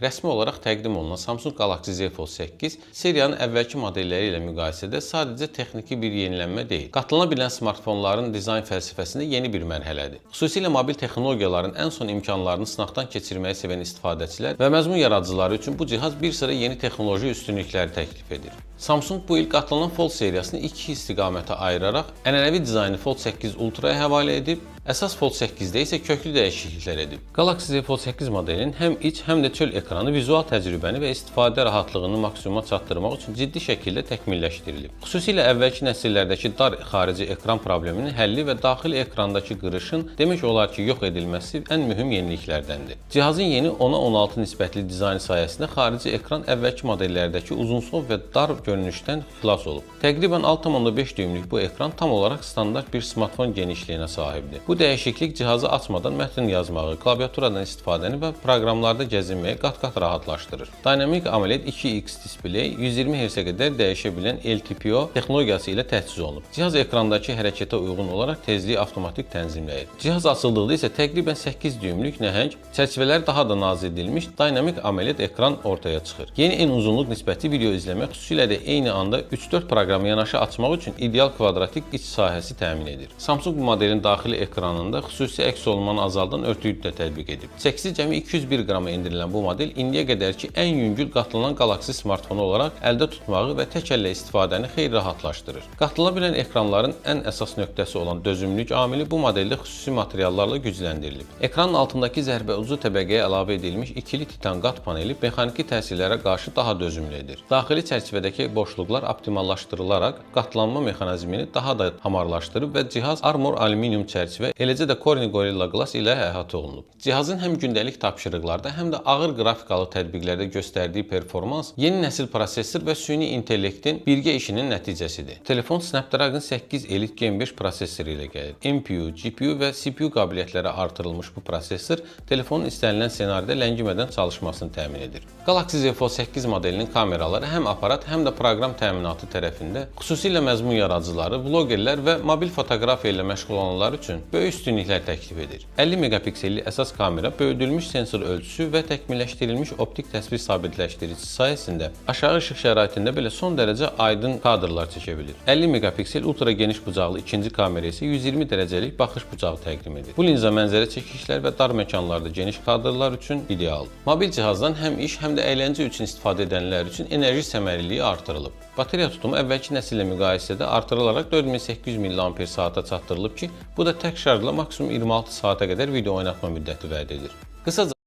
Rəsmi olaraq təqdim olunan Samsung Galaxy Z Fold 8 seriyanın əvvəlki modelləri ilə müqayisədə sadəcə texniki bir yenilənmə deyil, qatılana bilən smartfonların dizayn fəlsəfəsində yeni bir mərhələdir. Xüsusilə mobil texnologiyaların ən son imkanlarını sınaqdan keçirməyi sevən istifadəçilər və məzmun yaradıcıları üçün bu cihaz bir sıra yeni texnoloji üstünlükləri təklif edir. Samsung bu il qatlanan Fold seriyasını iki istiqamətə ayıraraq ənənəvi dizaynı Fold 8 Ultra-ya həvalə edib, əsas Fold 8-də isə köklü dəyişikliklər edib. Galaxy Z Fold 8 modelinin həm iç, həm də çöl ekranı vizual təcrübəni və istifadə rahatlığını maksimuma çatdırmaq üçün ciddi şəkildə təkmilləşdirilib. Xüsusilə əvvəlki nəsillərdəki dar xarici ekran probleminin həlli və daxili ekrandakı qırışın demək olar ki, yox edilməsi ən mühüm yeniliklərdəndir. Cihazın yeni 10-a 16 nisbətli dizayn sayəsində xarici ekran əvvəlki modellərdəki uzunsov və dar görünüşdən xilas olub. Təqribən 6,5 düymlük bu ekran tam olaraq standart bir smartfon genişliyinə sahibdir. Bu dəyişiklik cihazı açmadan mətn yazmağı, klaviaturadan istifadəni və proqramlarda gəzinməyi qat-qat rahatlaşdırır. Dynamic AMOLED 2X displey 120 Hz-ə qədər dəyişə bilən LTPO texnologiyası ilə təchiz olunub. Cihaz ekrandakı hərəkətə uyğun olaraq tezliyi avtomatik tənzimləyir. Cihaz açıldıqda isə təqribən 8 düymlük nəhəng, çərçivələr daha da naz edilmiş Dynamic AMOLED ekran ortaya çıxır. Yeni en uzunluq nisbəti video izləmək, xüsusilə də eyni anda 3-4 proqramı yanaşı açmaq üçün ideal kvadratik iç sahəsi təmin edir. Samsung bu modelin daxili ekranında xüsusi əks olunmanı azaldan örtüyü də tətbiq edib. Çəkisi cəmi 201 qrama endirilən bu model indiyə qədərki ən yüngül qatlanan Galaxy smartfonu olaraq əldə tutmağı və tək əllə istifadəni xeyli rahatlaşdırır. Qatılana bilən ekranların ən əsas nöqtəsi olan dözümlülük amili bu modeldə xüsusi materiallarla gücləndirilib. Ekranın altındakı zərbə ucu təbəqəyə əlavə edilmiş ikili titan qat paneli mexaniki təsirlərə qarşı daha dözümlü edir. Daxili çərçivədəki boşluqlar optimallaşdırılaraq qatlanma mexanizmini daha da hamarlaşdırıb və cihaz Armor alüminium çərçivə, eləcə də Corning Gorilla Glass ilə əhatə olunub. Cihazın həm gündəlik tapşırıqlarda, həm də ağır qrafikalı tətbiqlərdə göstərdiyi performans yeni nəsil prosesor və süni intellektin birgə işinin nəticəsidir. Telefon Snapdragon 8 Elite Gen 5 prosesoru ilə gəlir. MPU, GPU və CPU qabiliyyətləri artırılmış bu prosesor telefonun istənilən ssenaridə ləngimədən çalışmasını təmin edir. Galaxy Z Fold 8 modelinin kameraları həm aparat, həm də proqram təminatı tərəfində xüsusilə məzmun yaradıcıları, vlogerlər və mobil fotoqrafiya ilə məşğul olanlar üçün böyük üstünlüklər təklif edir. 50 megapikselli əsas kamera, böyüdülmüş sensor ölçüsü və təkmilləşdirilmiş optik təsvir sabitləşdiricisi sayəsində aşağı işıq şəraitində belə son dərəcə aydın kadrlar çəkə bilir. 50 megapiksel ultra geniş bucaqlı ikinci kamera isə 120 dərəcəlik baxış bucağı təqdim edir. Bu linza mənzərə çəkişlər və dar məkanlarda geniş kadrlar üçün idealdır. Mobil cihazdan həm iş, həm də əyləncə üçün istifadə edənlər üçün enerji səmərliliyi artırılıb. Bateriya tutumu əvvəlki nəsillə müqayisədə artırılaraq 4800 mAh-a çatdırılıb ki, bu da tək şarjla maksimum 26 saata qədər video oynatma müddəti vəd edir. Qısaca